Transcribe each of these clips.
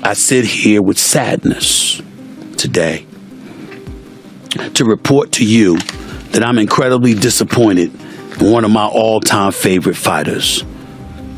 I sit here with sadness today to report to you that I'm incredibly disappointed in one of my all-time favorite fighters,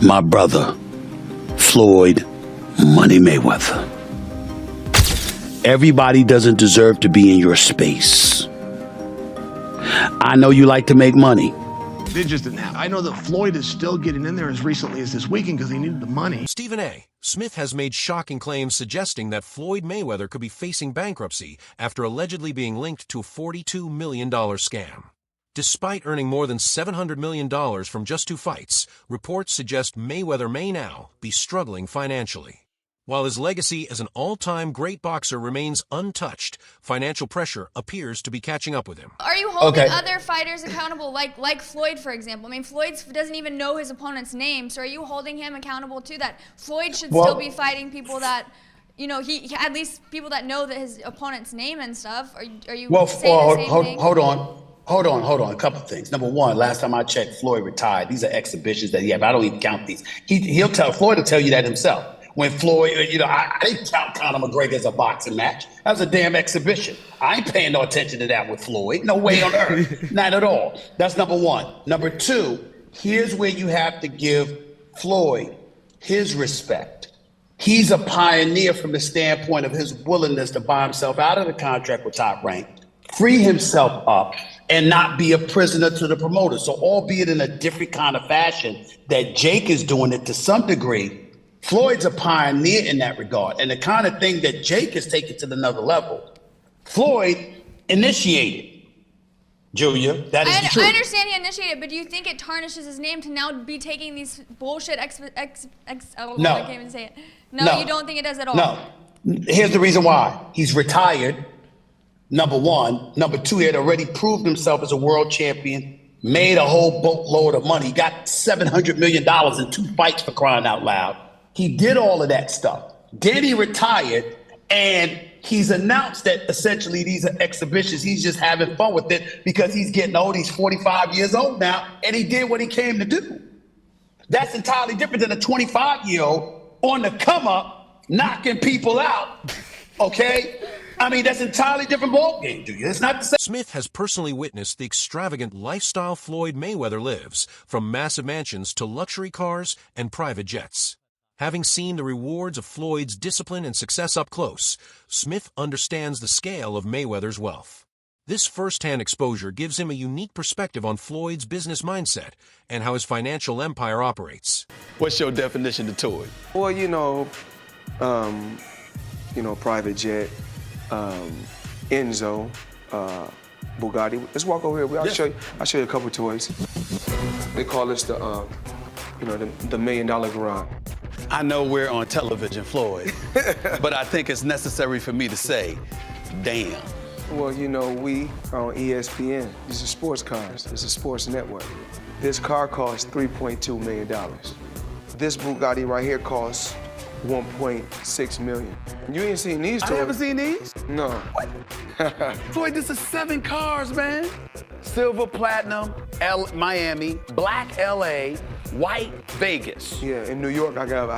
my brother, Floyd Money Mayweather. Everybody doesn't deserve to be in your space. I know you like to make money. They just didn't have. I know that Floyd is still getting in there as recently as this weekend because he needed the money. Stephen A. Smith has made shocking claims suggesting that Floyd Mayweather could be facing bankruptcy after allegedly being linked to a $42 million scam. Despite earning more than $700 million from just 2 fights, reports suggest Mayweather may now be struggling financially. While his legacy as an all-time great boxer remains untouched, financial pressure appears to be catching up with him. Are you holding other fighters accountable, like Floyd, for example? I mean, Floyd doesn't even know his opponent's name, so are you holding him accountable to that? Floyd should still be fighting people that, you know, he at least people that know that his opponent's name and stuff. Are you saying the same thing? Hold on. A couple of things. Number one, last time I checked, Floyd retired. These are exhibitions that he had, but I don't even count these. Floyd will tell you that himself. When Floyd, I didn't count Conor McGregor as a boxing match. That was a damn exhibition. I ain't paying no attention to that with Floyd. No way on earth. Not at all. That's number one. Number two, here's where you have to give Floyd his respect. He's a pioneer from the standpoint of his willingness to buy himself out of the contract with Top Rank, free himself up, and not be a prisoner to the promoter. So albeit in a different kind of fashion that Jake is doing it to some degree, Floyd's a pioneer in that regard. And the kind of thing that Jake has taken to another level, Floyd initiated. Julia, that is the truth. I understand he initiated, but do you think it tarnishes his name to now be taking these bullshit I can't even say it. No, you don't think it does at all? No. Here's the reason why. He's retired, number one. Number two, he had already proved himself as a world champion, made a whole boatload of money. He got $700 million in 2 fights, for crying out loud. He did all of that stuff. Then he retired, and he's announced that essentially these are exhibitions. He's just having fun with it because he's getting old. He's 45 years old now, and he did what he came to do. That's entirely different than a 25-year-old on the come up, knocking people out, okay? I mean, that's an entirely different ballgame, Julia. It's not the same. Smith has personally witnessed the extravagant lifestyle Floyd Mayweather lives, from massive mansions to luxury cars and private jets. Having seen the rewards of Floyd's discipline and success up close, Smith understands the scale of Mayweather's wealth. This first-hand exposure gives him a unique perspective on Floyd's business mindset and how his financial empire operates. What's your definition of toy? Well, private jet, Enzo, Bugatti. Let's walk over here. I'll show you a couple toys. They call this the $1 million garage. I know we're on television, Floyd, but I think it's necessary for me to say, damn. Well, we are on ESPN. These are sports cars. It's a sports network. This car costs $3.2 million. This Bugatti right here costs $1.6 million. You ain't seen these toys. I haven't seen these? No. What? Floyd, this is 7 cars, man. Silver, platinum, Miami, black LA, white Vegas. Yeah, in New York, I got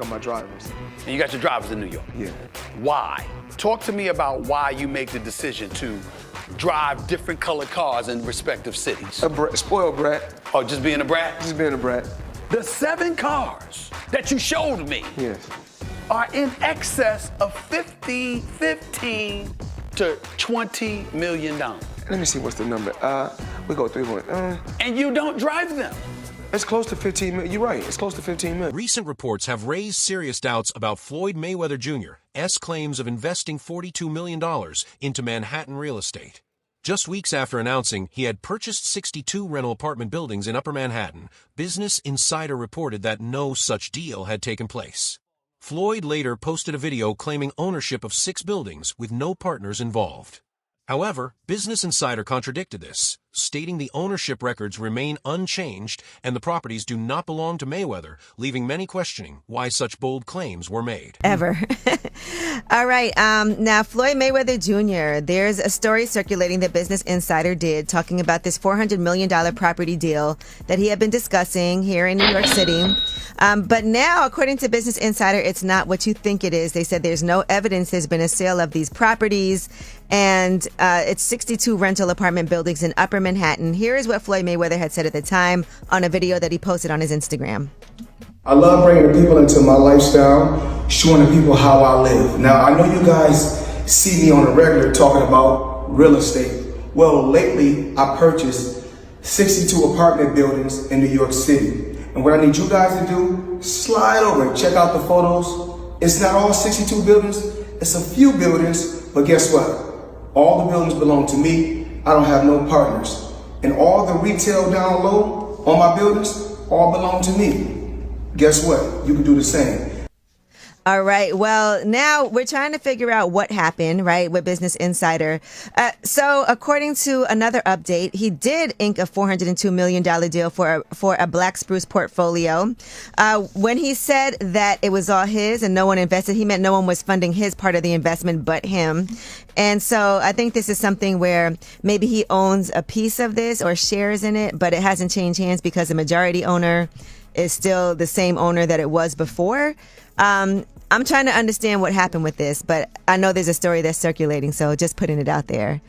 my drivers. And you got your drivers in New York? Yeah. Why? Talk to me about why you make the decision to drive different colored cars in respective cities. Spoiled brat. Oh, just being a brat? Just being a brat. The 7 cars that you showed me are in excess of $15 to $20 million. Let me see what's the number. We go 3.1. And you don't drive them. It's close to 15 million. You're right. It's close to 15 million. Recent reports have raised serious doubts about Floyd Mayweather Jr.'s claims of investing $42 million into Manhattan real estate. Just weeks after announcing he had purchased 62 rental apartment buildings in Upper Manhattan, Business Insider reported that no such deal had taken place. Floyd later posted a video claiming ownership of 6 buildings with no partners involved. However, Business Insider contradicted this, stating the ownership records remain unchanged and the properties do not belong to Mayweather, leaving many questioning why such bold claims were made. Ever. All right. Now, Floyd Mayweather Jr., there's a story circulating that Business Insider did talking about this $400 million property deal that he had been discussing here in New York City. But now, according to Business Insider, it's not what you think it is. They said there's no evidence there's been a sale of these properties. And it's 62 rental apartment buildings in Upper Manhattan. Here is what Floyd Mayweather had said at the time on a video that he posted on his Instagram. I love bringing the people into my lifestyle, showing the people how I live. Now, I know you guys see me on a regular talking about real estate. Well, lately, I purchased 62 apartment buildings in New York City. And what I need you guys to do, slide over and check out the photos. It's not all 62 buildings, it's a few buildings, but guess what? All the buildings belong to me. I don't have no partners. And all the retail down low on my buildings, all belong to me. Guess what? You can do the same. All right. Well, now we're trying to figure out what happened, right, with Business Insider. So according to another update, he did ink a $402 million deal for a Black Spruce portfolio. When he said that it was all his and no one invested, he meant no one was funding his part of the investment but him. And so I think this is something where maybe he owns a piece of this or shares in it, but it hasn't changed hands because the majority owner is still the same owner that it was before. I'm trying to understand what happened with this, but I know there's a story that's circulating, so just putting it out there.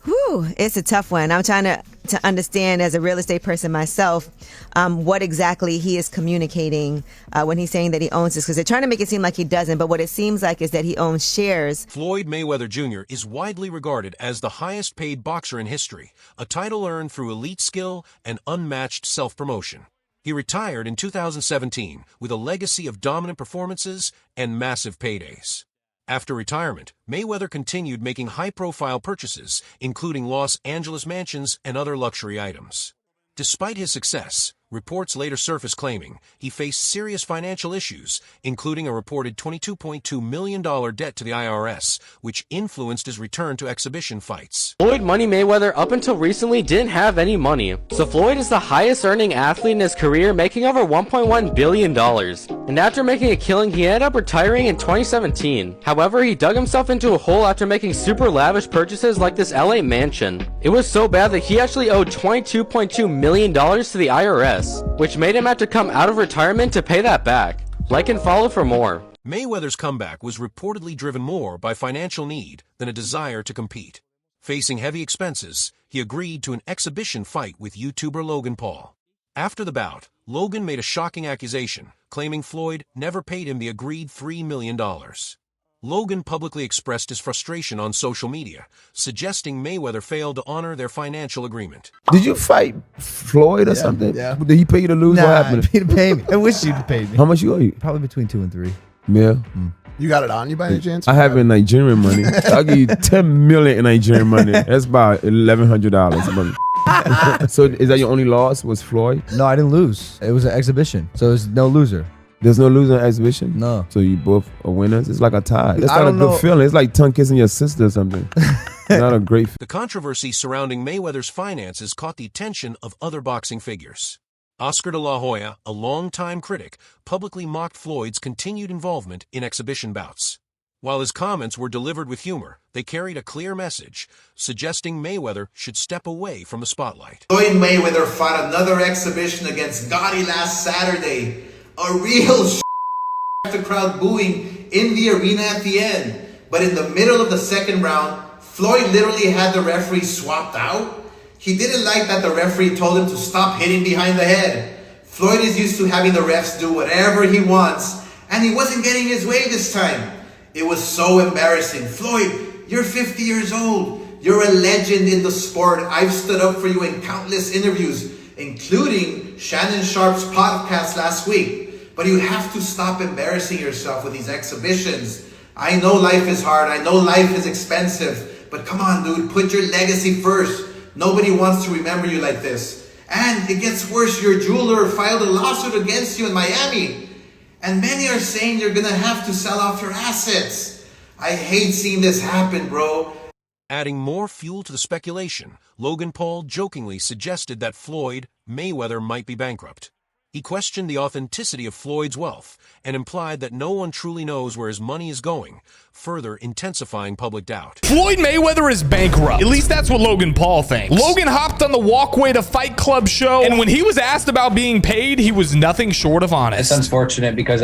Whew, it's a tough one. I'm trying to understand as a real estate person myself what exactly he is communicating when he's saying that he owns this, because they're trying to make it seem like he doesn't, but what it seems like is that he owns shares. Floyd Mayweather Jr. is widely regarded as the highest paid boxer in history, a title earned through elite skill and unmatched self-promotion. He retired in 2017 with a legacy of dominant performances and massive paydays. After retirement, Mayweather continued making high-profile purchases, including Los Angeles mansions and other luxury items. Despite his success, reports later surfaced claiming he faced serious financial issues, including a reported $22.2 million debt to the IRS, which influenced his return to exhibition fights. Floyd Money Mayweather up until recently didn't have any money, so Floyd is the highest earning athlete in his career, making over $1.1 billion. And after making a killing, he ended up retiring in 2017. However, he dug himself into a hole after making super lavish purchases like this LA mansion. It was so bad that he actually owed $22.2 million to the IRS, which made him have to come out of retirement to pay that back. Like and follow for more. Mayweather's comeback was reportedly driven more by financial need than a desire to compete. Facing heavy expenses, he agreed to an exhibition fight with YouTuber Logan Paul. After the bout, Logan made a shocking accusation, claiming Floyd never paid him the agreed $3 million. Logan publicly expressed his frustration on social media, suggesting Mayweather failed to honor their financial agreement. Did you fight Floyd or something? Yeah. Did he pay you to lose? Nah, What happened? he didn't pay me. I wish you'd paid me. How much you owe you? Probably between 2 and 3. Yeah. You got it on you by any chance? I have in Nigerian money. I'll give you 10 million in Nigerian money. That's about $1,100. So is that your only loss was Floyd? No, I didn't lose. It was an exhibition, so there's no loser. There's no loser in exhibition? No. So you both are winners? It's like a tie. That's I not a don't good know. feeling. It's like tongue kissing your sister or something. Not a great feeling. The controversy surrounding Mayweather's finances caught the attention of other boxing figures. Oscar de la Hoya, a longtime critic, publicly mocked Floyd's continued involvement in exhibition bouts. While his comments were delivered with humor, they carried a clear message, suggesting Mayweather should step away from the spotlight. Floyd Mayweather fought another exhibition against Gotti last Saturday. A real the crowd booing in the arena at the end. But in the middle of the second round, Floyd literally had the referee swapped out. He didn't like that the referee told him to stop hitting behind the head. Floyd is used to having the refs do whatever he wants, and he wasn't getting his way this time. It was so embarrassing. Floyd, you're 50 years old. You're a legend in the sport. I've stood up for you in countless interviews, including Shannon Sharp's podcast last week. But you have to stop embarrassing yourself with these exhibitions. I know life is hard. I know life is expensive. But come on, dude, put your legacy first. Nobody wants to remember you like this. And it gets worse. Your jeweler filed a lawsuit against you in Miami. And many are saying you're going to have to sell off your assets. I hate seeing this happen, bro. Adding more fuel to the speculation, Logan Paul jokingly suggested that Floyd Mayweather might be bankrupt. He questioned the authenticity of Floyd's wealth and implied that no one truly knows where his money is going, further intensifying public doubt. Floyd Mayweather is bankrupt. At least that's what Logan Paul thinks. Logan hopped on the Walkway to Fight Club show, and when he was asked about being paid, he was nothing short of honest. It's unfortunate because,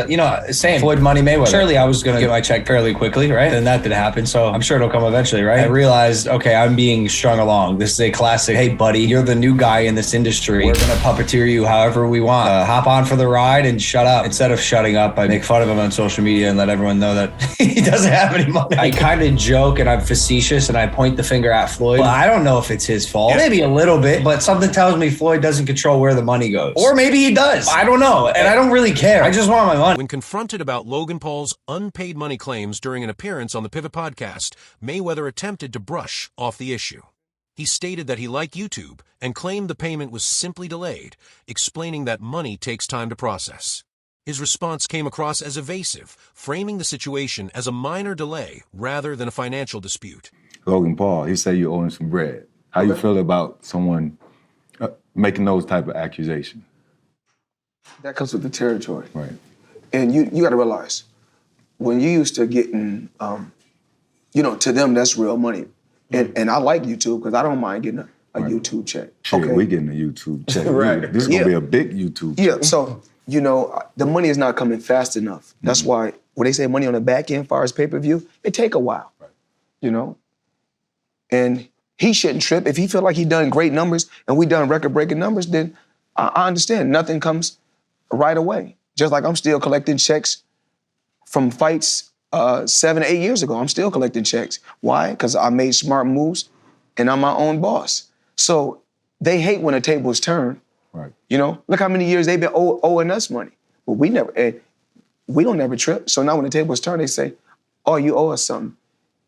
same Floyd Money Mayweather. Surely I was going to get my check fairly quickly, right? And that did happen, so I'm sure it'll come eventually, right? I realized, okay, I'm being strung along. This is a classic, hey, buddy, you're the new guy in this industry. We're going to puppeteer you however we want. Hop on for the ride and shut up. Instead of shutting up, I make fun of him on social media and let everyone know that he doesn't have any money. I kind of joke and I'm facetious and I point the finger at Floyd. Well, I don't know if it's his fault. Maybe a little bit, but something tells me Floyd doesn't control where the money goes. Or maybe he does. I don't know. And I don't really care. I just want my money. When confronted about Logan Paul's unpaid money claims during an appearance on the Pivot podcast, Mayweather attempted to brush off the issue. He stated that he liked YouTube and claimed the payment was simply delayed, explaining that money takes time to process. His response came across as evasive, framing the situation as a minor delay rather than a financial dispute. Logan Paul, he said you owe him some bread. How you feel about someone making those type of accusations? That comes with the territory. Right. And you got to realize, when you used to getting, to them, that's real money. And I like YouTube because I don't mind getting a YouTube check. Shit, okay. we getting a YouTube check. Right. This is going to be a big YouTube check. Yeah, so, the money is not coming fast enough. That's why when they say money on the back end, as far as pay-per-view, it take a while, right. And he shouldn't trip. If he feel like he done great numbers and we done record-breaking numbers, then I understand. Nothing comes right away. Just like I'm still collecting checks from fights 7 to 8 years ago. I'm still collecting checks. Why? Because I made smart moves and I'm my own boss. So they hate when the tables turn. Right. Look how many years they've been owing us money. But we don't never trip. So now when the tables turn, they say, oh, you owe us something.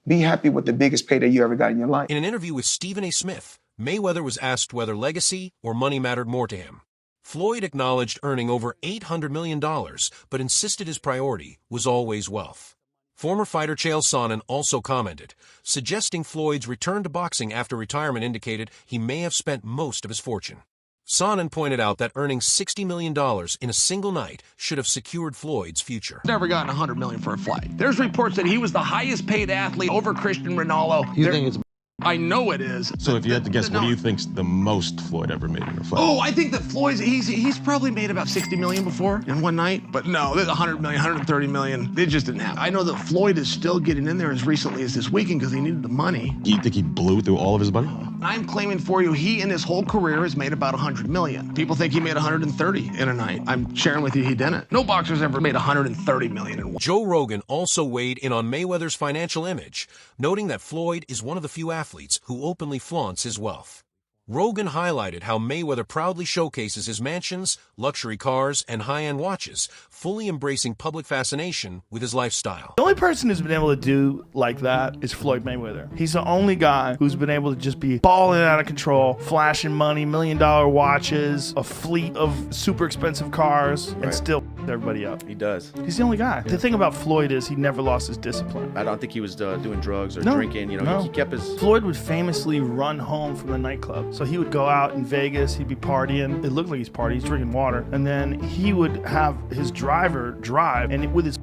Be happy with the biggest payday you ever got in your life. In an interview with Stephen A. Smith, Mayweather was asked whether legacy or money mattered more to him. Floyd acknowledged earning over $800 million, but insisted his priority was always wealth. Former fighter Chael Sonnen also commented, suggesting Floyd's return to boxing after retirement indicated he may have spent most of his fortune. Sonnen pointed out that earning $60 million in a single night should have secured Floyd's future. Never gotten $100 million for a fight. There's reports that he was the highest paid athlete over Christian Ronaldo. You think it's... I know it is. So if you had to guess, what do you think's the most Floyd ever made in a fight? Oh, I think that Floyd's, he's probably made about 60 million before in one night. But no, there's 100 million, 130 million. They just didn't happen. I know that Floyd is still getting in there as recently as this weekend because he needed the money. You think he blew through all of his money? I'm claiming for you, he in his whole career has made about 100 million. People think he made 130 in a night. I'm sharing with you he didn't. No boxer's ever made 130 million in one. Joe Rogan also weighed in on Mayweather's financial image, noting that Floyd is one of the few athletes who openly flaunts his wealth. Rogan highlighted how Mayweather proudly showcases his mansions, luxury cars, and high-end watches, fully embracing public fascination with his lifestyle. The only person who's been able to do like that is Floyd Mayweather. He's the only guy who's been able to just be balling out of control, flashing money, $1 million watches, a fleet of super expensive cars, and still everybody up. He does. He's the only guy. The thing about Floyd is he never lost his discipline. I don't think he was doing drugs or drinking. He kept his... Floyd would famously run home from the nightclub. So he would go out in Vegas, he'd be partying. It looked like he's partying, he's drinking water. And then he would have his driver drive, and with his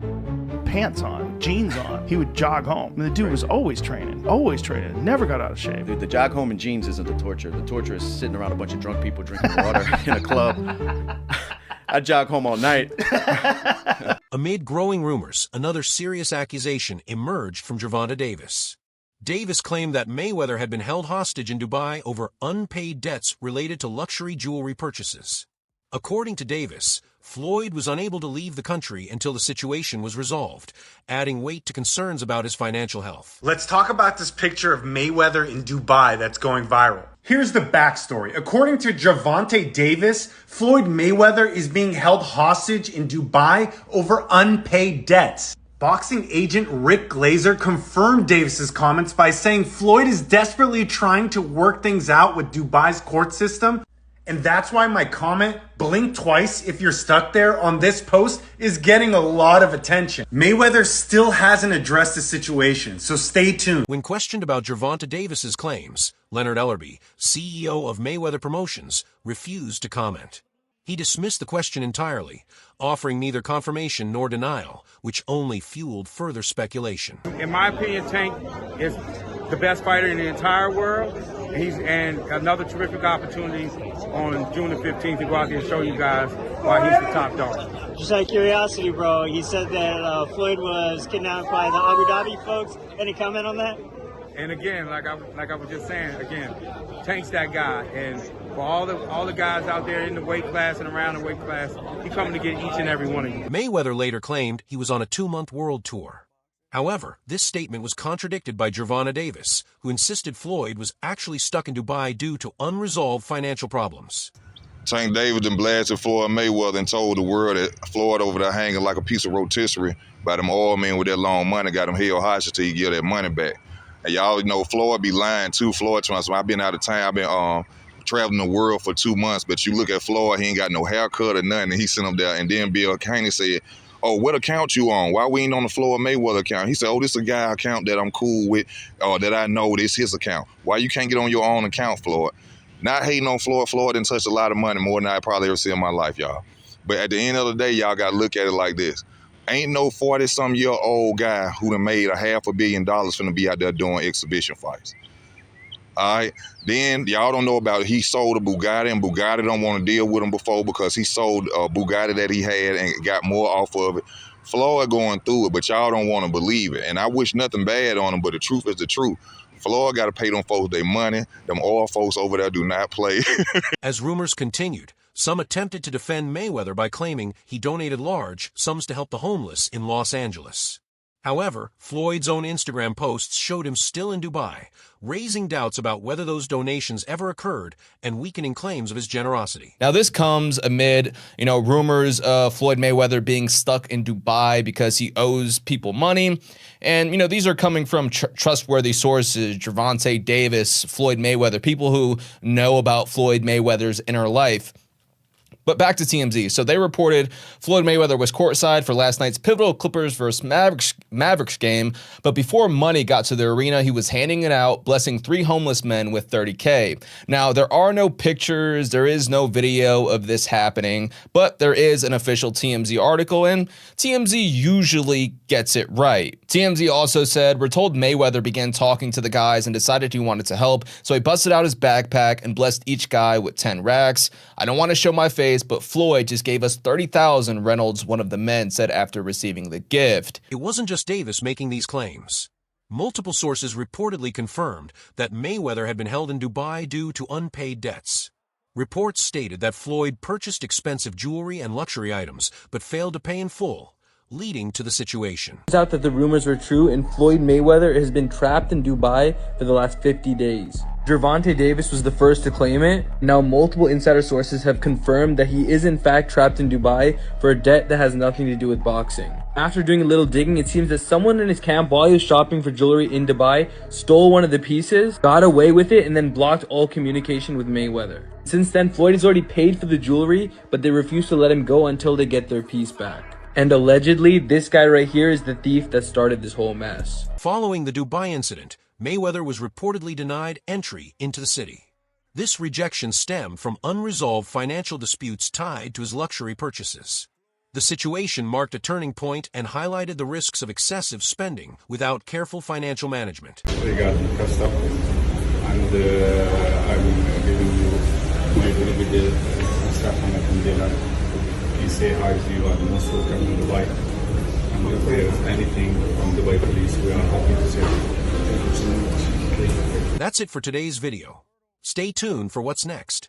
pants on, jeans on, he would jog home. And the dude was always training, never got out of shape. Dude, the jog home in jeans isn't the torture. The torture is sitting around a bunch of drunk people drinking water in a club. I jog home all night. Amid growing rumors, another serious accusation emerged from Gervonta Davis. Davis claimed that Mayweather had been held hostage in Dubai over unpaid debts related to luxury jewelry purchases. According to Davis, Floyd was unable to leave the country until the situation was resolved, adding weight to concerns about his financial health. Let's talk about this picture of Mayweather in Dubai that's going viral. Here's the backstory. According to Gervonta Davis, Floyd Mayweather is being held hostage in Dubai over unpaid debts. Boxing agent Rick Glazer confirmed Davis's comments by saying Floyd is desperately trying to work things out with Dubai's court system. And that's why my comment, blink twice if you're stuck there, on this post is getting a lot of attention. Mayweather still hasn't addressed the situation, so stay tuned. When questioned about Gervonta Davis's claims, Leonard Ellerby, CEO of Mayweather Promotions, refused to comment. He dismissed the question entirely, offering neither confirmation nor denial, which only fueled further speculation. In my opinion, Tank is the best fighter in the entire world. And another terrific opportunity on June the 15th to go out there and show you guys why he's the top dog. Just out of curiosity, bro, you said that Floyd was kidnapped by the Abu Dhabi folks. Any comment on that? And again, like I was just saying, again, Tank's that guy. And for all the guys out there in the weight class and around the weight class, he's coming to get each and every one of you. Mayweather later claimed he was on a 2-month world tour. However, this statement was contradicted by Gervonta Davis, who insisted Floyd was actually stuck in Dubai due to unresolved financial problems. Tank Davis then blasted Floyd Mayweather and told the world that Floyd over there hanging like a piece of rotisserie by them oil men with that long money, got him held hostage till he get that money back. And y'all know Floyd be lying too. Floyd trying to, I've been out of town, I've been traveling the world for 2 months, but you look at Floyd, he ain't got no haircut or nothing, and he sent him there. And then Bill Caney said, oh, what account you on? Why we ain't on the Floyd Mayweather account? He said, oh, this is a guy account that I'm cool with, or that I know this his account. Why you can't get on your own account, Floyd? Not hating on Floyd. Floyd didn't touch a lot of money, more than I probably ever see in my life, y'all. But at the end of the day, y'all got to look at it like this. Ain't no 40-some-year-old guy who done made $500 million finna be out there doing exhibition fights. All right, then y'all don't know about it. He sold a Bugatti, and Bugatti don't want to deal with him before because he sold a Bugatti that he had and got more off of it. Floyd going through it, but y'all don't want to believe it. And I wish nothing bad on him, but the truth is the truth. Floyd got to pay them folks their money. Them oil folks over there do not play. As rumors continued, some attempted to defend Mayweather by claiming he donated large sums to help the homeless in Los Angeles. However, Floyd's own Instagram posts showed him still in Dubai, raising doubts about whether those donations ever occurred and weakening claims of his generosity. Now, this comes amid, rumors of Floyd Mayweather being stuck in Dubai because he owes people money. And, these are coming from trustworthy sources, Gervonta Davis, Floyd Mayweather, people who know about Floyd Mayweather's inner life. But back to TMZ. So they reported Floyd Mayweather was courtside for last night's pivotal Clippers versus Mavericks game. But before money got to the arena, he was handing it out, blessing 3 homeless men with $30K. Now, there are no pictures. There is no video of this happening. But there is an official TMZ article, and TMZ usually gets it right. TMZ also said, we're told Mayweather began talking to the guys and decided he wanted to help. So he busted out his backpack and blessed each guy with 10 racks. I don't want to show my face, but Floyd just gave us $30,000, Reynolds, one of the men, said after receiving the gift. It wasn't just Davis making these claims. Multiple sources reportedly confirmed that Mayweather had been held in Dubai due to unpaid debts. Reports stated that Floyd purchased expensive jewelry and luxury items, but failed to pay in full, leading to the situation. It turns out that the rumors were true, and Floyd Mayweather has been trapped in Dubai for the last 50 days. Gervonta Davis was the first to claim it. Now multiple insider sources have confirmed that he is in fact trapped in Dubai for a debt that has nothing to do with boxing. After doing a little digging, it seems that someone in his camp, while he was shopping for jewelry in Dubai, stole one of the pieces, got away with it, and then blocked all communication with Mayweather. Since then, Floyd has already paid for the jewelry, but they refuse to let him go until they get their piece back. And allegedly, this guy right here is the thief that started this whole mess. Following the Dubai incident, Mayweather was reportedly denied entry into the city. This rejection stemmed from unresolved financial disputes tied to his luxury purchases. The situation marked a turning point and highlighted the risks of excessive spending without careful financial management. Regarding custom, and I'm giving you my very good Extravagant container. Please say hi to you, are the most welcome in Dubai. And if there is anything from Dubai police, we are happy to serve. That's it for today's video. Stay tuned for what's next.